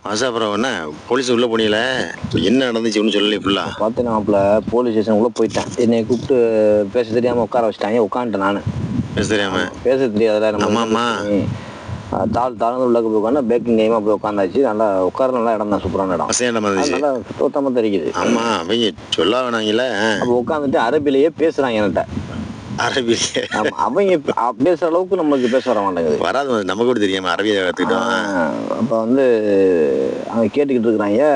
அப்புறம் என்ன போலீஸ் உள்ள போனீங்களே, என்ன நடந்துச்சு ஒன்றும் சொல்லலை ஃபுல்லா? பார்த்தேன் மாப்பிள்ள, போலீஸ் ஸ்டேஷன் உள்ள போயிட்டேன். என்னை கூப்பிட்டு பேச தெரியாம உட்கார வச்சுட்டாங்க. உட்காந்துட்டேன் நான். பேச தெரியாம? பேச தெரியாதுல ஆமா ஆமா. தாழ்ந்து உள்ள போய் உட்காந்து பேக்கிங் கைமா போய் உட்காந்தாச்சு. நல்லா உட்கார நல்ல இடம் தான், சூப்பரான இடம். இடம் இருந்துச்சு. நல்லா சுத்தமாக தெரியுது. ஆமா, அவங்க சொல்ல வேணாங்கல்ல. அப்போ உட்காந்துட்டு அரபிலேயே பேசுறாங்க என்கிட்ட. அரபியிலே? அவங்க பேசுற அளவுக்கு நம்மளுக்கு பேச வர மாட்டேங்குது. வராது, நமக்கு கூட தெரியாம அரபியை கற்றுக்கிட்டோம். அப்போ வந்து அவங்க கேட்டுக்கிட்டு இருக்கிறாங்க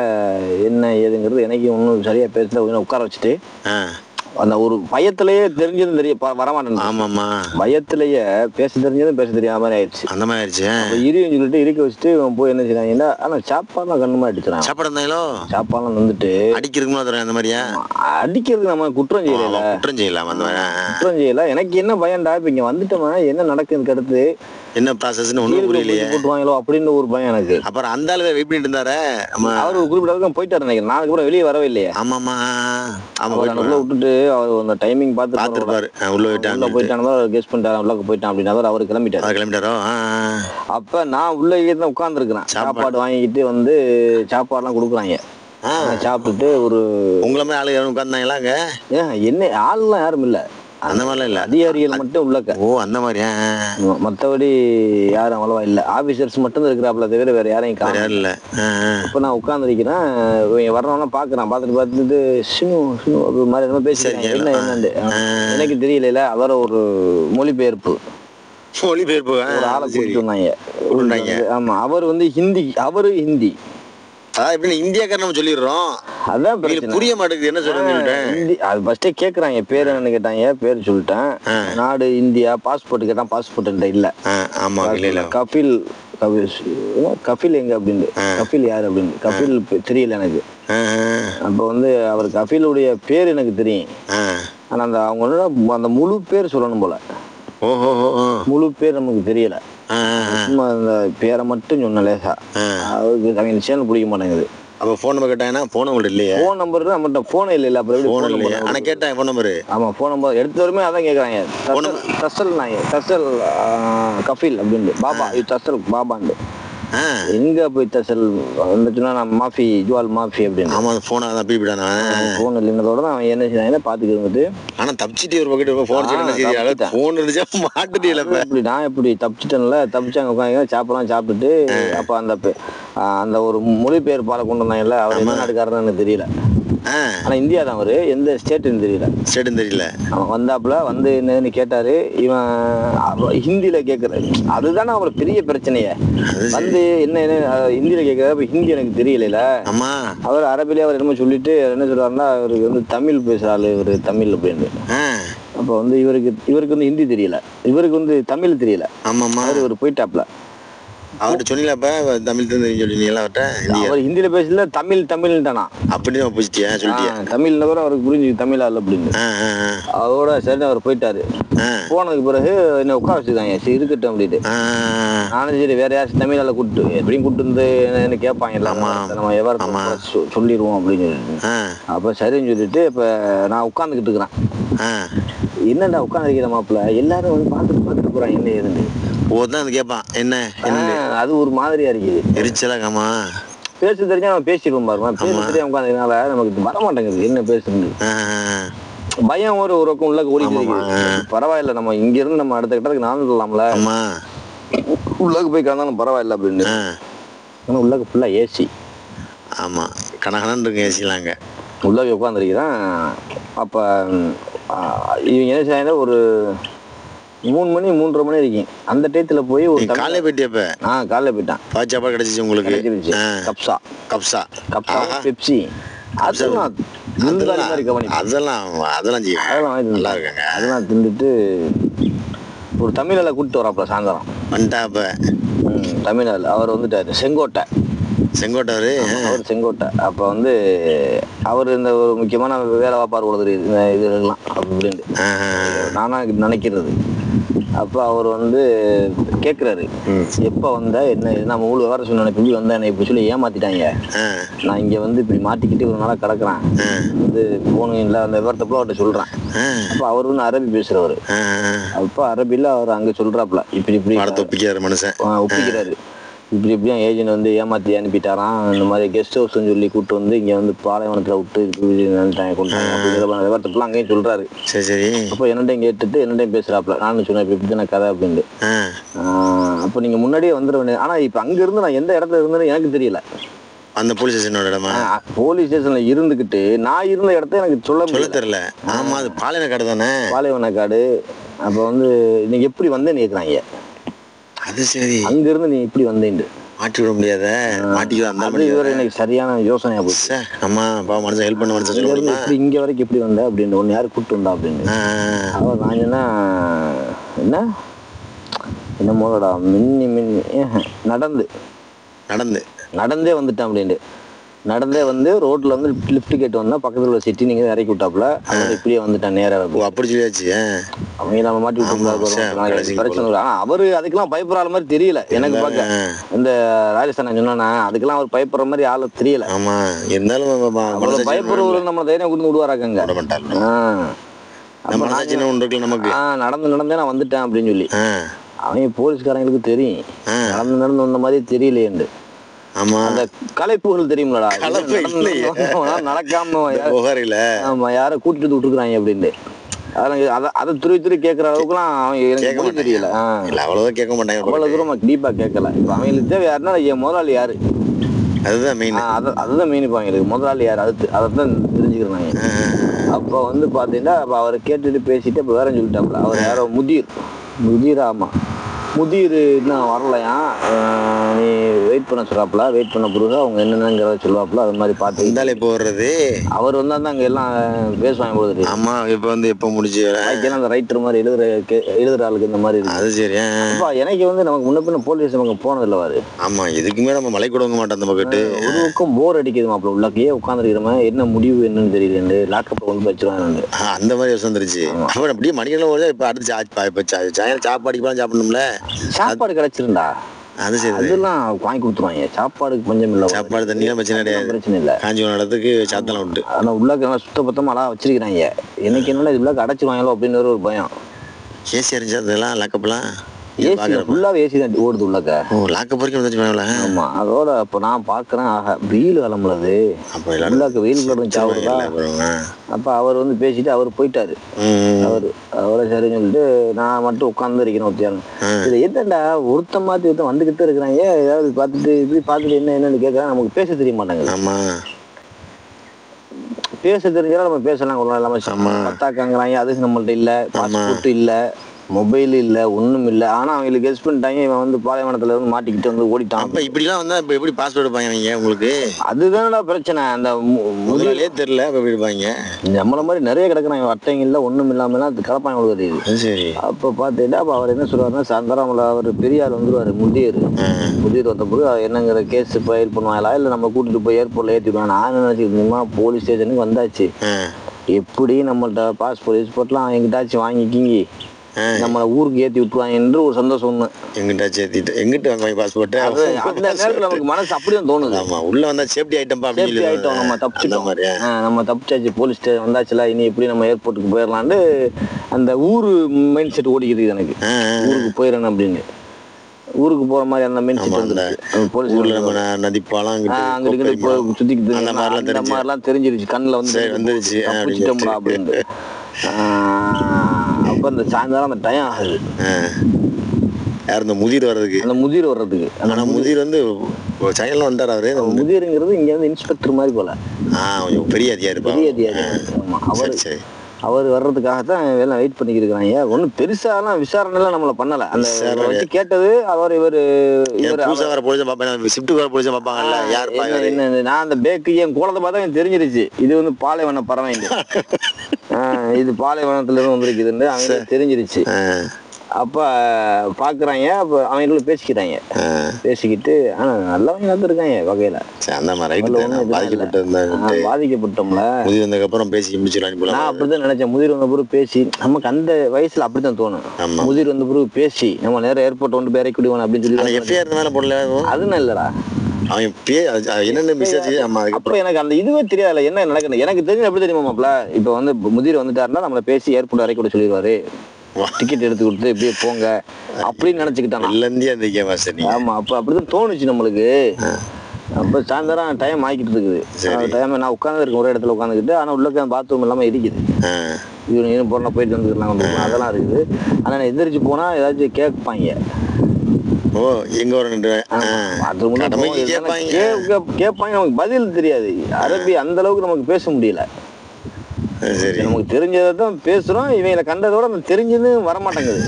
என்ன ஏதுங்கிறது. எனக்கு ஒன்றும் சரியா பேசல. உட்கார வச்சுட்டு அந்த ஒரு பயத்திலேயே தெரிஞ்சதும் தெரிய வரமாட்டேன். ஆமாம்மா, பயத்திலேயே பேச தெரிஞ்சதும் பேச தெரியாத மாதிரி ஆயிடுச்சு. அந்த மாதிரி ஆயிடுச்சு. இருன்னு சொல்லிட்டு இருக்க வச்சுட்டு போய் என்ன செய்யறாங்கன்னா, ஆனா சாப்பாடுலாம் கண்ணுமா அடிச்சுறான். சாப்பாடு இருந்தாங்களோ? சாப்பாடுலாம் வந்துட்டு அடிக்கிறதுக்கு அந்த மாதிரியா? அடிக்கிறதுக்கு நம்ம குற்றம் செய்யல. குற்றம் செய்யலாம், அந்த மாதிரி குற்றம் செய்யல. எனக்கு என்ன பயன்டா, இப்ப இங்க வந்துட்டோமா என்ன நடக்குதுக்கு அடுத்து என்ன ப்ராசஸ்னு ஒன்றும் புரியலையே. போட்டுவாங்களோ அப்படின்னு ஒரு பயம் எனக்கு. அப்புறம் அந்த ஆளு வெயிட் பண்ணிட்டு இருந்தாரு. அவர் ஒரு குறிப்பிட்ட போயிட்டாரு நினைக்கிறேன். நாளைக்கு கூட வெளியே வரவே இல்லையே. ஆமாமா, உள்ள விட்டுட்டு அவர் அந்த டைமிங் பார்த்துருப்பாரு. உள்ள போயிட்டானதோ கெஸ் பண்ணிட்டாரு. உள்ள போயிட்டான் அப்படின்னா அவர் கிளம்பிட்டாரோ. அப்ப நான் உள்ள தான் உட்கார்ந்துருக்கிறேன். சாப்பாடு வாங்கிட்டு வந்து சாப்பாடுலாம் கொடுக்குறாங்க. சாப்பிட்டுட்டு ஒரு உங்களை மாதிரி ஆளு யாரும் உட்கார்ந்தாங்களாங்க? என்ன ஆள்லாம் யாரும் இல்ல, அந்த மாதிரிலாம் இல்ல, அதிகாரிகள் மட்டும் உள்ளக்க. ஓ, அந்த மாதிரியா? மற்றபடி யாரும் அவ்வளவா இல்ல. ஆபீசர்ஸ் மட்டும் இருக்கிறாப்புல தவிர வேற யாரையும் இல்ல. இப்ப நான் உட்கார்ந்துருக்கிறேன். வர்றவனா பாக்குறான். பார்த்துட்டு சினு ஒரு மாதிரி என்ன பேசுறீங்க, என்ன என்னண்டு எனக்கு தெரியல. அவர ஒரு மொழிபெயர்ப்பு ஒரு ஆளை கூட்டிட்டு வந்தாங்க. ஆமா, அவர் வந்து ஹிந்தி. அவரு ஹிந்தி. இந்தியாக்கார நம்ம சொல்லிடுறோம். அதான் புரிய மாட்டேங்குது என்ன சொல்றேன். அது ஃபர்ஸ்டே கேக்குறாங்க பேர் என்னன்னு கேட்டாங்க. பேர் சொல்லிட்டேன். நாடு இந்தியா. பாஸ்போர்ட் கேட்டான். பாஸ்போர்ட் இல்ல. ஆமா, கபில் கபில் எங்க அப்படின்னு. கபில் யாரு அப்படின்னு. கபில் தெரியல எனக்கு. அப்ப வந்து அவர் கபிலுடைய பேர் எனக்கு தெரியும். ஆனா அந்த அவங்களோட அந்த முழு பேர் சொல்லணும் போல. முழு பேர் நமக்கு தெரியல. சும்மா அந்த பேரை மட்டும் சொன்ன லேசா. அவருக்கு அவங்க சேனல் பிடிக்க மாட்டேங்குது. அப்ப போன் நம்பர் கேட்டாங்கன்னா போன் நம்பர் இல்லையா? போன் நம்பர் நம்மகிட்ட போனே இல்ல. அப்புறம் எப்படி போன் இல்லையா? ஆனா கேட்டேன் போன் நம்பர். ஆமா, போன் நம்பர் எடுத்தவருமே அதான் கேக்குறாங்க. தசல் கபில் அப்படின்னு. பாபா இது தசல் பாபாண்டு. எங்க போய் தசல் வந்துச்சுன்னா நான் மாஃபி ஜுவால் மாஃபி அப்படின்னு. ஆமா, போன் அதான் பீப்பிடானா. போன் இல்லைன்னதோட தான் அவன் என்ன செய்யறாங்க பாத்துக்கிட்டு. ஆனா தப்பிச்சிட்டு ஒரு பக்கெட் போன் செய்ய போன் இருந்துச்சா மாட்டுட்டீல. இப்படி நான் எப்படி தப்பிச்சிட்டேன்ல. தப்பிச்சாங்க உட்காந்து சாப்பிடலாம். சாப்பிட்டுட்டு அப்ப அந்த ஒரு மொழிபெயர்ப்பால கொண்டு வந்தாங்கல்ல. அவர் என்ன நாட்டுக்காரன்னு எனக்கு தெரியல. ஆனா இந்தியா தான். அவரு எந்த ஸ்டேட்டுன்னு தெரியல. அவன் வந்தாப்புல வந்து என்னன்னு கேட்டாரு. இவன் ஹிந்தியில கேக்குறாரு. அதுதானே அவர் பெரிய பிரச்சனையே. வந்து என்ன ஹிந்தியில கேக்குறாரு. ஹிந்தி எனக்கு தெரியல. அவர் அரபிலே அவர் என்னமோ சொல்லிட்டு என்ன சொல்றாருன்னா, அவருக்கு வந்து தமிழ் பேசுறாரு. இவரு தமிழ் அப்படின்னு. அப்ப வந்து இவருக்கு வந்து ஹிந்தி தெரியல. இவருக்கு வந்து தமிழ் தெரியல. இவர் போயிட்டாப்ல. அவர்கிட்ட சொன்னீங்களா தமிழ் சொல்லிங்களா? அவர் ஹிந்தியில பேசல, தமிழ்ன்ட்டானா. அப்படின்னு புரிஞ்சிட்டியா? சொல்லிட்டியா? தமிழ்ல கூட அவருக்கு புரிஞ்சு தமிழ் ஆள் அப்படின்னு. அதோட சரி அவர் போயிட்டாரு. போனதுக்கு பிறகு என்ன உட்கார வச்சுக்காங்க. சரி இருக்கட்டும் அப்படின்ட்டு நானும் சரி வேற யாராச்சும் தமிழ் ஆளை கூப்பிட்டு எப்படியும் கூப்பிட்டு வந்து என்ன கேட்பாங்க. நம்ம எவரும் சொல்லிடுவோம் அப்படின்னு சொல்லிட்டு. அப்ப சரின்னு சொல்லிட்டு இப்ப நான் உட்காந்துக்கிட்டு இருக்கிறேன். என்னடா உட்காந்துருக்கிற மாப்பிள்ள எல்லாரும் வந்து பார்த்துட்டு போறாங்க என்ன ஏதுன்னு. கேட்பான் என்ன அது ஒரு மாதிரியா இருக்குது. எரிச்சலாமா பேச தெரிஞ்சா நம்ம பேசிடுவோம் பாருமா. பேச தெரியாம உட்காந்துனால நமக்கு வர மாட்டேங்குது என்ன பேசுறது. பயம் ஒரு பக்கம் உள்ள ஓடிக்கிட்டு. பரவாயில்ல, நம்ம இங்க இருந்து நம்ம அடுத்த கட்டத்துக்கு நடந்துடலாம்ல. உள்ளக்கு போய் கலந்தாலும் பரவாயில்ல அப்படின்னு. ஆனா உள்ளக்கு ஃபுல்லா ஏசி. ஆமா, கனகனன்னு இருக்கு ஏசிலாங்க. உள்ளக்கு உட்காந்துருக்கிறான். அப்ப இவங்க என்ன செய்ய ஒரு 3 மணி 3:30 மணி இருக்கீங்க. அந்த டயத்துல போய் ஒரு காலையில போயிட்டியப்ப? காலையில போயிட்டான். சாப்பாடு கிடைச்சிச்சு உங்களுக்கு? கப்சா பெப்சி அதெல்லாம் அதெல்லாம் தின்னுட்டு ஒரு தமிழால கூப்பிட்டு வராப்ல சாயந்தரம் வந்துட்டாப்ப. தமிழால் அவர் வந்துட்டாரு. செங்கோட்டை அவர் செங்கோட்டை. அப்ப வந்து அவர் இந்த ஒரு முக்கியமான வேலை வாப்பார் கொடுக்குறது இதெல்லாம் அப்படின்னு நானா நினைக்கிறது. அப்ப அவர் வந்து கேக்குறாரு, எப்ப வந்த என்ன நம்ம ஊழல் வர சொன்ன இப்படி வந்தா என்ன இப்படி சொல்லி ஏமாத்திட்டாங்க. நான் இங்க வந்து இப்படி மாட்டிக்கிட்டு ஒரு நாளா கிடக்குறேன் வந்து போன இல்ல அந்த விவரத்தை போல அவர்கிட்ட சொல்றேன். அப்ப அவர் வந்து அரபி பேசுறவரு. அப்ப அரபில அவர் அங்க சொல்றாப்ல இப்படி இப்படி ஒப்பிக்கிறாரு மனுஷன். ஒப்பிக்கிறாரு. இப்படியும் ஏஜென்ட் வந்து ஏமாற்றி அனுப்பிட்டாராம். இந்த மாதிரி கெஸ்ட் ஹவுஸ்ன்னு சொல்லி கூப்பிட்டு வந்து இங்கே வந்து பாலைவனத்தில் விட்டு கொண்டு அப்படிங்கிற விவரத்துக்குலாம் அங்கேயும் சொல்கிறாரு. சரி சரி. அப்போ என்னட்டையும் கேட்டுட்டு என்னட்டையும் பேசுகிறாப்புல. நானும் சொன்னேன் இப்படி தானே கதை அப்படின்ட்டு. அப்போ நீங்கள் முன்னாடியே வந்துட வேண்டியது. ஆனால் இப்போ அங்கேருந்து நான் எந்த இடத்துல இருந்தேன்னு எனக்கு தெரியல. அந்த போலீஸ் ஸ்டேஷனோட இடமா? போலீஸ் ஸ்டேஷன்ல இருந்துகிட்டு நான் இருந்த இடத்த எனக்கு சொல்ல தெரியல. ஆமா, அது பாலைவனக்காடு தானே? பாலைவனக்காடு. அப்ப வந்து நீங்க எப்படி வந்தேன்னு கேக்குறாங்க. அது சரி. அங்க இருந்து நீ எப்படி வந்தேன்னு மாட்டி விட முடியாத. எனக்கு சரியான யோசனையா போச்சு. அம்மா பா மனுஷன் ஹெல்ப் பண்ண மனுஷன் இப்படி இங்க வரைக்கும் எப்படி வந்த அப்படின்னு ஒன்னு யாரு கூப்பிட்டு வந்தா அப்படின்னு. அவ நான் என்ன என்னமோடா நடந்து நடந்தே வந்துட்டேன் அப்படின்ட்டு. நடந்தே வந்து ரோட்ல வந்து லிஃப்ட் கேட்டு வந்தா பக்கத்துல உள்ள சிட்டி நீங்க இறக்கி விட்டாப்புல. அவங்க இப்படியே வந்துட்டான் நேரா. அப்படி சொல்லியாச்சு. அவங்க நம்ம மாட்டி விட்டு பிரச்சனை. ஆனா அவரு அதுக்கெல்லாம் பயப்படுற மாதிரி தெரியல எனக்கு பார்க்க. இந்த ராஜஸ்தான் சொன்னா அதுக்கெல்லாம் அவர் பயப்படுற மாதிரி ஆளு தெரியல. ஆமா, இருந்தாலும் பயப்படுறவரு நம்ம தைரியம் கொடுத்து விடுவாராக்கங்க. நடந்தே நான் வந்துட்டேன் அப்படின்னு சொல்லி அவங்க போலீஸ்காரங்களுக்கு தெரியும். நடந்து வந்த மாதிரி தெரியலையேண்டு. அந்த கலைப்புகள் தெரியுங்களா? நடக்காம ஆமா யார கூட்டிட்டு விட்டுருக்காங்க அப்படின்ட்டு. அதை துருவி கேட்கற அளவுக்குலாம் அவங்க தெரியல. அவ்வளவு கேட்க மாட்டாங்க. அவ்வளவு தூரம் டீப்பா கேட்கல. இப்ப அவங்களுக்கு தேவை யாருன்னா என் முதலாளி யாரு, அதுதான் மெயின். அதுதான் மெயின். இப்போ அவங்களுக்கு முதலாளி யாரு அதைத்தான் தெரிஞ்சுக்கிறாங்க. அப்போ வந்து பாத்தீங்கன்னா அப்ப அவரை கேட்டுட்டு பேசிட்டு அப்ப வேற சொல்லிட்டாப்புல. அவர் யாரோ முதிர். ஆமா, முதிர் இன்னும் வரலையா, நீ வெயிட் பண்ண சொல்றாப்புல. வெயிட் பண்ண பிறகு அவங்க என்னென்னங்கிறத சொல்லுவாப்புல. அது மாதிரி பார்த்து இருந்தாலே இப்போ வர்றது அவர் வந்து அங்கே எல்லாம் பேசுவாங்க போது. ஆமா, இப்போ வந்து எப்போ முடிச்சு அந்த ரைட்டர் மாதிரி எழுதுற ஆளுக்கு இந்த மாதிரி இருக்கு. அது சரி. எனக்கு வந்து நமக்கு முன்ன பின்ன போலீஸ் நமக்கு போனதில்லை வாரு. ஆமா, எதுக்குமே நம்ம மலை கொடுக்க மாட்டோம். அந்த பக்கத்து ஒரு பக்கம் போர் அடிக்குது மாப்பிள்ள. உள்ளக்கையே உட்காந்துருக்கிறவன் என்ன முடிவு என்னன்னு தெரியல. லேப்டாப்ல கொண்டு வச்சிருவாங்க. அந்த மாதிரி வந்துருச்சு. அப்புறம் அப்படியே மணிக்கெல்லாம் போது. இப்போ அடுத்து சாப்பாடுக்கு சாப்பிடணும்ல. சாப்பாடு கிடைச்சிருந்தா அது சரி, அதெல்லாம் வாங்கி கொடுத்துருவாங்க. சாப்பாடுக்கு பஞ்சம் இல்லை. சாப்பாடு தண்ணியெல்லாம் பிரச்சனை இல்லை. காஞ்சி இடத்துக்கு சாத்தலாம் உண்டு. ஆனால் உள்ளாக்க நல்லா சுத்தபத்தமாக அழகா வச்சிருக்கிறாங்க. எனக்கு என்னன்னா இது உள்ளாக்க அடைச்சிருவாங்களோ அப்படின்னு ஒரு பயம். ஏசி அறிஞ்சா அதெல்லாம் லாக்கப்லாம் ஃபுல்லாவே ஏசி தான் ஓடுது உள்ளாக்க. லாக்கப் வரைக்கும் வந்துச்சு. ஆமா, அதோட அப்போ நான் பார்க்குறேன். வெயில் கிளம்புறது உள்ளாக்க வெயில் கிளம்பு சாப்பிடுதா. அப்போ அவர் வந்து பேசிட்டு அவர் போயிட்டாரு. அவரை சரின்னு சொல்லிட்டு நான் மட்டும் உட்காந்து இருக்கிறேன். ஒருத்தியாங்க இது என்னடா ஒருத்த மாத்தி ஒருத்தன் வந்துகிட்டே இருக்கிறாங்க. ஏதாவது பார்த்துட்டு இப்படி பார்த்துட்டு என்னன்னு கேட்கறேன். நமக்கு பேச தெரிய மாட்டாங்க. ஆமா, பேச தெரிஞ்சாலும் நம்ம பேசலாம். ஒன்றும் இல்லாம பத்தாக்காங்கிறாங்க. அதுக்கு நம்மள்ட்ட இல்லை. பாஸ்போர்ட் இல்லை, மொபைல் இல்ல, ஒண்ணும் இல்ல. ஆனா அவங்களுக்கு கெஸ் பண்ணிட்டாங்க இவன் வந்து பாலைவனத்துல இருந்து மாட்டிக்கிட்டு வந்து ஓடிட்டான். அப்ப இப்படி எல்லாம் வந்தா இப்ப எப்படி பாஸ்போர்ட் எடுப்பாங்க உங்களுக்கு? அதுதானடா பிரச்சனை. அந்த முதலாளியே தெரியல எப்படி எடுப்பாங்க. நம்மள மாதிரி நிறைய கிடக்குறாங்க. அட்டைங்க இல்ல, ஒண்ணும் இல்லாம எல்லாம் கிடப்பாங்க உங்களுக்கு தெரியுது. சரி. அப்ப பாத்துட்டா அப்ப அவர் என்ன சொல்றாருன்னா, சாயந்தரம் அவர் பெரிய ஆள் வந்துருவாரு. முதிர் வந்த போது என்னங்கிற கேஸ் ஃபைல் பண்ணுவாங்களா இல்ல நம்ம கூட்டிட்டு போய் ஏர்போர்ட்ல ஏற்றிடுவாங்க. நான் நினைச்சுக்கிட்டீங்கன்னா போலீஸ் ஸ்டேஷனுக்கு வந்தாச்சு. எப்படி நம்மள்ட்ட பாஸ்போர்ட்லாம் எங்கிட்டாச்சும் வாங்கிக்கிங்க நம்மள ஊருக்கு ஏத்தி விட்டுருவாங்க என்று ஒரு சந்தோஷம். ஒண்ணு எங்கிட்ட வாங்க பாஸ்போர்ட். அந்த நேரத்துல நமக்கு மனசு அப்படிதான் தோணுது. ஆமா, உள்ள வந்தா சேஃப்டி ஐட்டம். நம்ம தப்பிச்சிட்டோம். நம்ம தப்பிச்சாச்சு. போலீஸ் ஸ்டேஷன் வந்தாச்சுல, இனி எப்படி நம்ம ஏர்போர்ட்டுக்கு போயிடலான்னு அந்த ஊரு மைண்ட் செட் ஓடிக்கிறது எனக்கு. ஊருக்கு போயிடணும் அப்படின்னு. ஊருக்கு போற மாதிரி அந்த மைண்ட் செட் வந்து போலீஸ் நதிப்பாலம் சுத்திக்கிட்டு அந்த மாதிரிலாம் தெரிஞ்சிருச்சு. கண்ணுல வந்து வந்துருச்சு அப்படின்னு. அப்ப அந்த சாயந்தரம் அந்த டைம் ஆகுது. யார் இந்த முதிர் வர்றதுக்கு? அந்த முதிர் வர்றதுக்கு. ஆனா முதிர் வந்து செயல்ல வந்தார். அவரு முதிருங்கிறது இங்க வந்து இன்ஸ்பெக்டர் மாதிரி போல. பெரிய அதிகாரி. பெரிய அதிகாரி. அவரு அவர் வர்றதுக்காகத்தான் எல்லாம் வெயிட் பண்ணிக்கிறாங்க. ஒன்னும் பெருசாலாம் விசாரணை எல்லாம் நம்மள பண்ணல. அந்த வச்சு கேட்டது அவர் நான் அந்த பேக்கு என் குழந்தை பார்த்தா எனக்கு தெரிஞ்சிருச்சு. இது வந்து பாலைவன பறவை. இது பாலைவனத்துல இருந்து வந்திருக்குதுன்னு அவங்களுக்கு தெரிஞ்சிருச்சு. அப்ப பாக்குறாங்க. அப்ப அவங்களுக்குள்ள பேசிக்கிறாங்க. பேசிக்கிட்டு ஆனா நல்லவங்க இருக்காங்க வகையில. பாதிக்கப்பட்டோம்ல. அப்புறம் பேசி முடிச்சிடலாம். நான் அப்படித்தான் நினைச்சேன். முதிர் வந்த பிறகு பேசி நமக்கு அந்த வயசுல அப்படித்தான் தோணும். முதிர் வந்த பிறகு பேசி நம்ம நேரம் ஏர்போர்ட் கொண்டு போய் இறக்கி விடுவான் அப்படின்னு சொல்லி. அதுன்னு இல்லடா. அப்ப எனக்கு அந்த இதுவே தெரியாதுல என்ன நடக்குது. எனக்கு தெரிஞ்சு எப்படி தெரியுமா மாப்ள, இப்ப வந்து முதிர் வந்துட்டாருன்னா நம்மள பேசி ஏர்போர்ட் இறக்கி விட சொல்லிடுவாரு. டிக்கெட் எடுத்து கொடுத்து இப்படியே போங்க அப்படின்னு நினைச்சுக்கிட்டான். ஆமா, அப்ப அப்படிதான் தோணுச்சு நம்மளுக்கு. அப்ப சாயந்தரம் டைம் ஆகிக்கிட்டு இருக்குது. டைம் நான் உட்காந்துருக்கேன் ஒரு இடத்துல உட்காந்துக்கிட்டு, ஆனா உள்ள பாத்ரூம் இல்லாம இருக்குது. இவனு போனா போயிட்டு வந்துருக்கலாம் அதெல்லாம் இருக்குது. ஆனா நான் எந்திரிச்சு போனா ஏதாச்சும் கேட்பாங்க. கேட்பாங்க, நமக்கு பதில் தெரியாது. அரபி அந்த அளவுக்கு நமக்கு பேச முடியல. நமக்கு தெரிஞ்சதை தான் பேசுறோம். இவங்களை கண்டதோட நம்ம தெரிஞ்சது வரமாட்டேங்குது.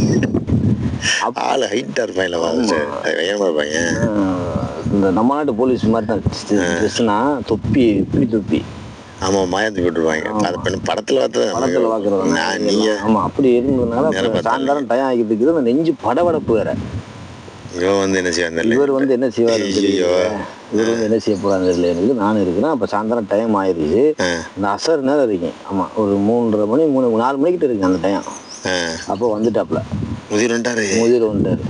இந்த நம்ம நாட்டு போலீஸ் மாதிரி தான் தொப்பி, இப்படி தொப்பி. ஆமா, மாயத்து போட்டுருவாங்க படத்துல பாக்குறது. ஆமா, அப்படி இருந்ததுனால சாயந்தரம் டைம் ஆகிட்டு இருக்குது. அந்த நெஞ்சு படபடப்பு வேற. இவர் வந்து என்ன செய்வாரு, இவர் வந்து என்ன செய்ய போறாங்க எனக்கு நானும் இருக்கிறேன். அப்ப சாயந்தரம் டைம் ஆயிடுச்சு. அந்த அசர் நேரம் இருக்கேன். ஆமா, ஒரு 3:30 மணி 4 மணிக்கிட்ட இருக்கு அந்த டைம். அப்போ வந்துட்டாப்ல, முதிர் வந்துட்டாரு.